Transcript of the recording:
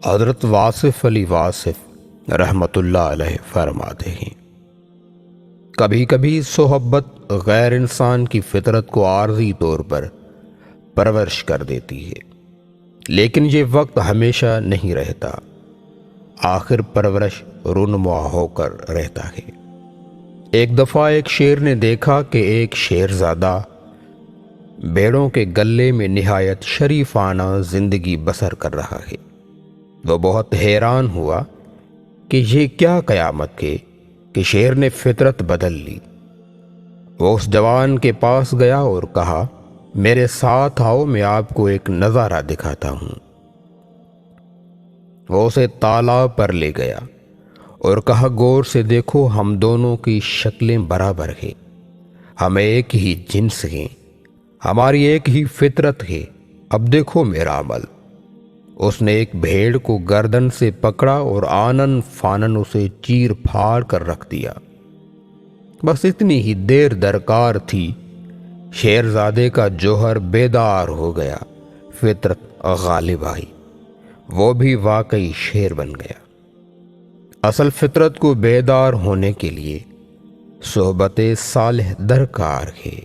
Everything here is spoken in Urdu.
حضرت واصف علی واصف رحمۃ اللہ علیہ فرماتے ہیں، کبھی کبھی صحبت غیر انسان کی فطرت کو عارضی طور پر پرورش کر دیتی ہے، لیکن یہ وقت ہمیشہ نہیں رہتا، آخر پرورش رونما ہو کر رہتا ہے۔ ایک دفعہ ایک شیر نے دیکھا کہ ایک شیرزادہ بیڑوں کے گلے میں نہایت شریفانہ زندگی بسر کر رہا ہے۔ وہ بہت حیران ہوا کہ یہ کیا قیامت ہے کہ شیر نے فطرت بدل لی۔ وہ اس جوان کے پاس گیا اور کہا، میرے ساتھ آؤ، میں آپ کو ایک نظارہ دکھاتا ہوں۔ وہ اسے تالاب پر لے گیا اور کہا، غور سے دیکھو، ہم دونوں کی شکلیں برابر ہیں، ہم ایک ہی جنس ہیں، ہماری ایک ہی فطرت ہے، اب دیکھو میرا عمل۔ اس نے ایک بھیڑ کو گردن سے پکڑا اور آنن فانن اسے چیر پھاڑ کر رکھ دیا۔ بس اتنی ہی دیر درکار تھی، شیرزادے کا جوہر بیدار ہو گیا، فطرت غالب آئی، وہ بھی واقعی شیر بن گیا۔ اصل فطرت کو بیدار ہونے کے لیے صحبت صالح درکار ہے۔